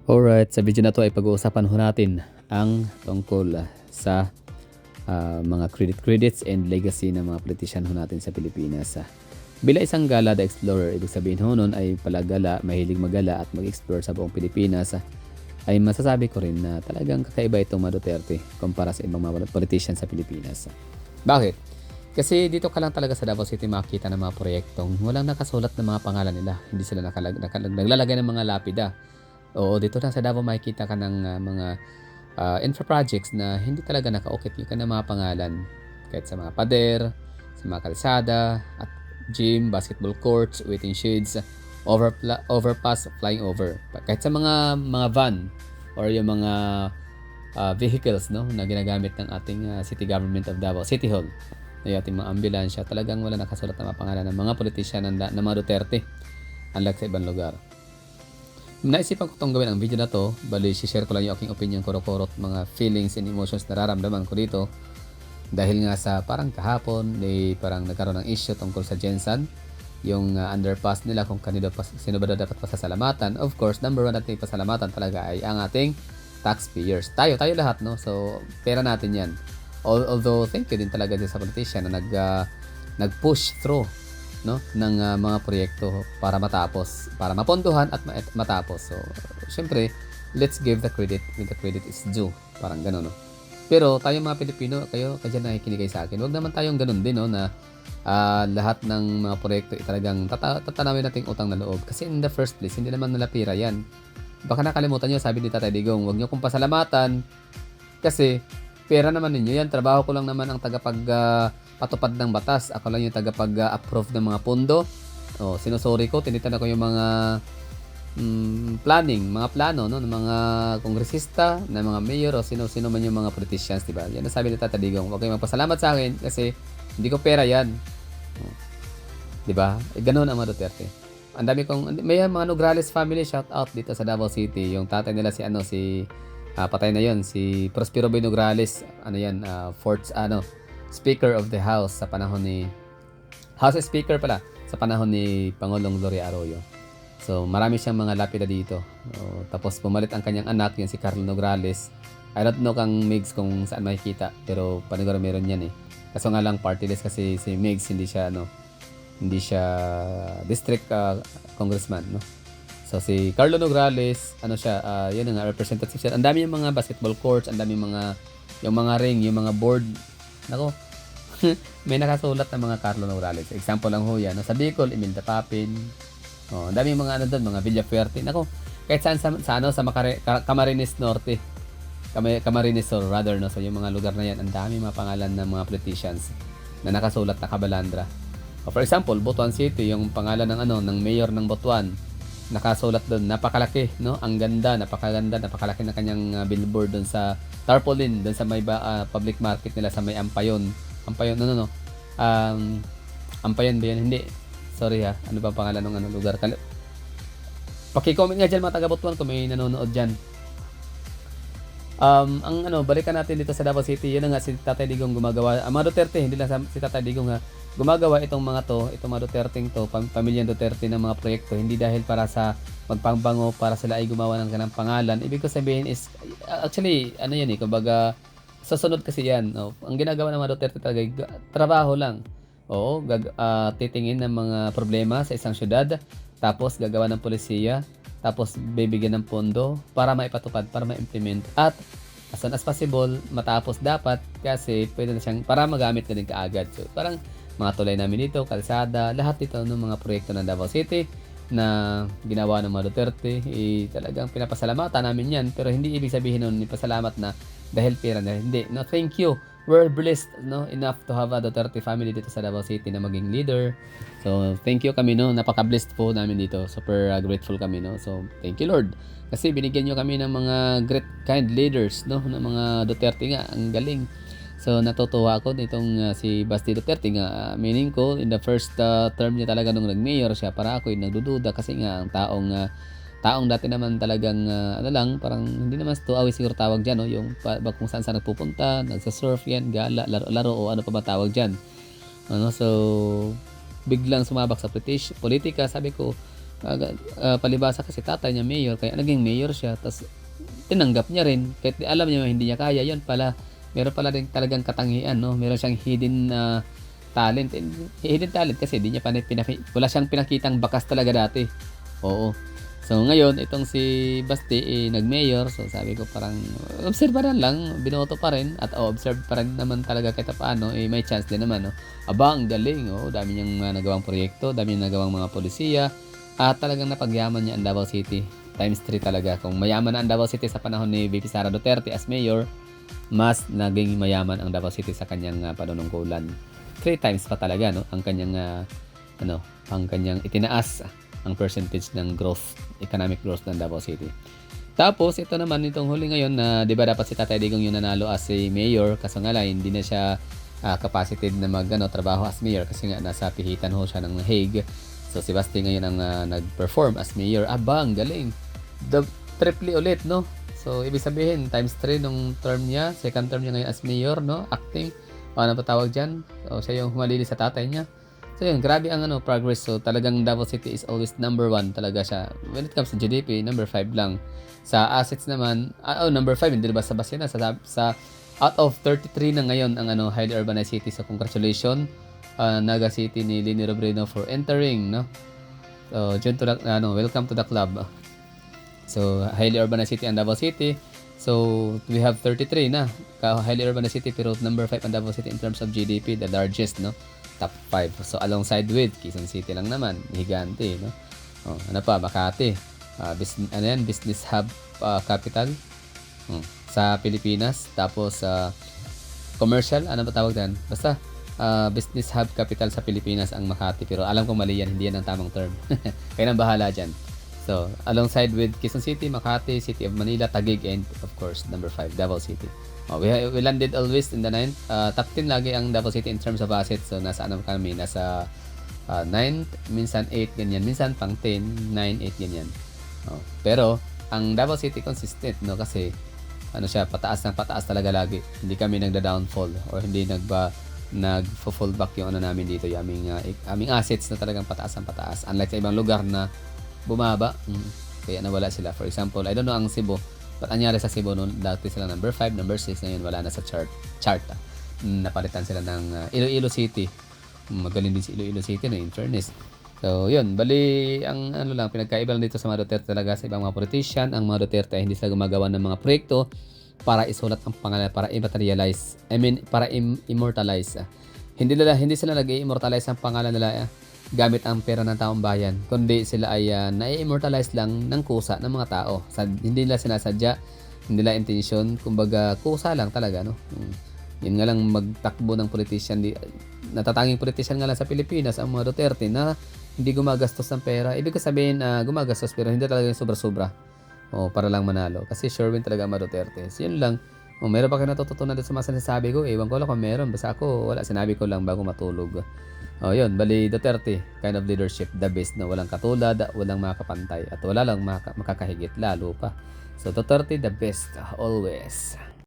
Alright, sa video na 'to ay pag-uusapan ho natin ang tungkol sa, mga credits and legacy ng mga pulitisyan ho natin sa Pilipinas. Bilang isang gala the explorer, ibig sabihin ho nun ay palagala, mahilig magala at mag-explore sa buong Pilipinas, ay masasabi ko rin na talagang kakaiba itong mga Duterte kumpara sa ibang mga politician sa Pilipinas. Bakit? Kasi dito ka lang talaga sa Davao City makikita ng mga proyektong walang nakasulat ng mga pangalan nila, hindi sila naglalagay ng mga lapida. Oo, dito lang sa Davao makikita ka ng, mga, infra projects na hindi talaga naka-ukit yung kanilang mga pangalan. Kahit sa mga pader, sa mga kalsada, at gym, basketball courts, waiting sheds, overpass, flying over. Kahit sa mga van or yung mga, vehicles 'no, na ginagamit ng ating, City Government of Davao, City Hall. Yung ating mga ambulansya, talagang wala nakasulat na mga pangalan ng mga pulitisyan ng mga Duterte, unlike sa ibang lugar. Naisipan ko 'tong gawin ang video na 'to, bale share ko lang yung aking opinyon, kuro-kurot mga feelings and emotions na nararamdaman ko dito. Dahil nga sa parang kahapon, parang nagkaroon ng issue tungkol sa Gensan, yung, underpass nila kung sino ba daw dapat pasasalamatan. Of course, number one nating pasalamatan talaga ay ang ating taxpayers. Tayo lahat 'no, so pera natin 'yan. Although thank you din talaga din sa politician na nag-push through 'no, ng, mga proyekto para matapos, para mapondohan at matapos. So, siyempre, let's give the credit when the credit is due, parang gano'n 'no. Pero tayong mga Pilipino, kayo diyan nakikinig kayo sa akin, huwag naman tayong gano'n din 'no na, lahat ng mga proyekto ay talagang tatanawin nating utang na loob. Kasi in the first place, hindi naman nila pera 'yan. Baka nakalimutan niyo, sabi ni Tatay Digong, "Huwag niyo akong pasalamatan kasi pera naman ninyo 'yan. Trabaho ko lang naman ang patupad ng batas. Ako lang yung approve ng mga pondo. Oh, sinusuri ko, tinitingnan ko yung mga, mga plano 'no, ng mga kongresista, ng mga mayor o sino-sino man yung mga politicians, 'di ba?" Yan ang sabi ni Tatay Digong, "Huwag kayong magpasalamat sa akin kasi hindi ko pera 'yan." Oh, 'di ba? Gano'n ang mga Duterte. Ang dami kong may mga Nograles family, shout out dito sa Davao City. Yung tatay nila patay na 'yon, si Prospero B. Nograles. Ano 'yan, fourth Speaker of the House sa panahon ni House Speaker pala sa panahon ni Pangulong Gloria Arroyo. So, marami siyang mga lapida dito. Oo, tapos pumalit ang kanyang anak, yung si Carlo Nograles. I don't know kang Migs kung saan makikita, pero paniguro meron 'yan eh. Kaso nga lang party list kasi si Migs hindi siya district congressman, no. So si Carlo Nograles, ano siya, yun nga representative siya. Ang dami yung mga basketball courts, ang dami yung mga ring, yung mga board. Nako, may nakasulat na mga Carlo Nograles. Example lang ho yan. No? Sa Bicol, Imelda Papin. Oh, ang dami mga doon, mga Villafuerte. Nako, kahit saan sa Camarines Norte. Camarines Sur rather, no. So yung mga lugar na yan, ang dami mga pangalan ng mga politicians na nakasulat na kabalandra. For example, Butuan City, yung pangalan ng mayor ng Butuan, nakasulat doon, napakalaki, no? Ang ganda, napakalaki na kanyang billboard doon sa tarpaulin, doon sa may public market nila sa may Ampayon. Ampayon ba 'yan? Hindi. Sorry ha. Ano ba pangalan ng lugar? Paki-comment nga diyan mga taga Butuan kung may nanonood diyan. Balikan natin dito sa Davao City. Yun na nga si Tatay Digong gumagawa. Ang mga Duterte, hindi lang si Tatay Digong nga gumagawa itong mga Duterteng to, pamilyang Duterte ng mga proyekto, hindi dahil para sa magpangbango, para sila ay gumawa ng kanang pangalan. Ibig ko sabihin is, actually, ano yan eh, kumbaga, susunod kasi yan. No? Ang ginagawa ng mga Duterte talaga, trabaho lang. Oo, titingin ng mga problema sa isang syudad, tapos gagawa ng polisiya, tapos bibigyan ng pondo para maipatupad, para ma-implement, at as soon as possible, matapos dapat kasi pwede na siyang para magamit na din kaagad. So, parang mga tulay namin dito, kalsada, lahat dito ng mga proyekto ng Davao City na ginawa ng mga Duterte, talagang pinapasalamatan namin yan. Pero hindi ibig sabihin nun, ipasalamat na dahil pera na. Hindi. No, thank you. We're blessed, no, enough to have a Duterte family dito sa Davao City na maging leader. So, thank you kami, no. Napaka-blessed po namin dito. Super grateful kami, no. So, thank you, Lord. Kasi binigyan nyo kami ng mga great kind leaders, no, ng mga Duterte nga. Ang galing. So, natutuwa ako nitong si Basti Duterte nga. Meaning ko, in the first term niya talaga nung nag-mayor siya, para ako yung nagdududa kasi nga ang taong dati naman talagang parang hindi naman tuawi siguro tawag diyan, no, yung kung saan nagpupunta, nagsa-surf yan, gala, laro o ano pa ba tawag diyan. So biglang sumabak sa politika, sabi ko, Palibhasa kasi tatay niya mayor kaya naging mayor siya ta's tinanggap niya rin kahit alam niya hindi niya kaya, yun pala meron pala rin talagang katangian 'no, meron siyang hidden talent and hidden talent kasi di niya pa wala siyang pinakitang bakas talaga dati, oo. So ngayon itong si Basti, nag-mayor, so sabi ko parang obserbahan lang, binoto pa rin at observe pa rin naman talaga kahit papaano, may chance din naman 'no. Aba ang galing, oo, dami niyang nagawang proyekto, dami niyang nagawang mga pulisiya at talagang napagyaman niya ang Davao City times 3 talaga. Kung mayaman na ang Davao City sa panahon ni VP Sara Duterte as mayor, mas naging mayaman ang Davao City sa kanyang panunungkulan. 3 times pa talaga 'no ang kanyang ang kanyang itinaas ang percentage ng growth, economic growth ng Davao City. Tapos ito naman itong huli ngayon na 'di ba dapat si Tatay Digong yung nanalo as a mayor kaso nga lang hindi na siya capacited na trabaho as mayor kasi nga nasa pihitan ho siya ng Hague. So si Basti ngayon ang nag-perform as mayor. Aba, ang galing. Triple ulit, no? So ibig sabihin times 3 nung term niya, second term niya ngayon as mayor, no? Acting. Ano pa tawag diyan? So siya yung humalili sa tatay niya. So yun, grabe ang progress. So talagang Davao City is always number 1 talaga siya. When it comes to GDP, number 5 lang. Sa assets naman, number 5, hindi ba sa base na sa out of 33 na ngayon ang highly urbanized city. So congratulations Naga City ni Lini Robredo for entering, no? So dyan to welcome to the club. So highly urbanized city ang Davao City. So we have 33 na highly urbanized city pero number 5 ang Davao City in terms of GDP, the largest, no? Top 5. So alongside with Quezon City lang naman, higante, no? Ano pa, Makati. Business hub capital sa Pilipinas. Tapos commercial, ano ba tawag diyan? Basta business hub capital sa Pilipinas ang Makati, pero alam ko mali yan, hindi yan ang tamang term. Kaya nang bahala diyan. So alongside with Quezon City, Makati, City of Manila, Taguig, and of course number 5 Davao City. We landed always in the 9th. Top 10 lagi ang Davao City in terms of assets. So nasa kami, nasa 9th, minsan 8 ganyan, minsan pang 10, 9, 8 ganyan. Pero ang Davao City consistent, no, kasi siya, pataas ng pataas talaga lagi. Hindi kami nagda-downfall or hindi nag-fall back yung namin dito, yung aming assets na talagang pataas ang pataas. Unlike sa ibang lugar na bumaba, kaya nawala sila. For example, I don't know ang Cebu. But anyari sa Cebu noon, dati sila number 5, number 6, ngayon wala na sa chart. Napalitan sila ng Iloilo City. Magaling din si Iloilo City, no, in fairness. So, yun. Bali, ang pinagkaiba lang dito sa mga Duterte talaga sa ibang mga politician, ang mga Duterte ay hindi sila gumagawa ng mga proyekto para isulat ang pangalan, para i-materialize. Para immortalize. Hindi sila nag-i-immortalize ang pangalan nila gamit ang pera ng taong bayan, kundi sila ay na-immortalize lang ng kusa ng mga tao. Hindi nila sinasadya, hindi nila intensyon, kumbaga kusa lang talaga, no? Yun nga lang magtakbo ng politician, natatanging politician nga lang sa Pilipinas ang mga Duterte na hindi gumagastos ng pera. Ibig sabihin gumagastos pero hindi talaga yung sobra-sobra. Para lang manalo. Kasi sure win talaga ang mga Duterte. So yun lang. Meron ba kayo natututunan doon sa mga sinasabi ko? Ewan ko lang kung meron. Basta ako, wala. Sinabi ko lang bago matulog. Yun. Bali, Duterte, kind of leadership, the best na walang katulad, walang makakapantay, at wala lang makakahigit, lalo pa. So, Duterte, the best, always.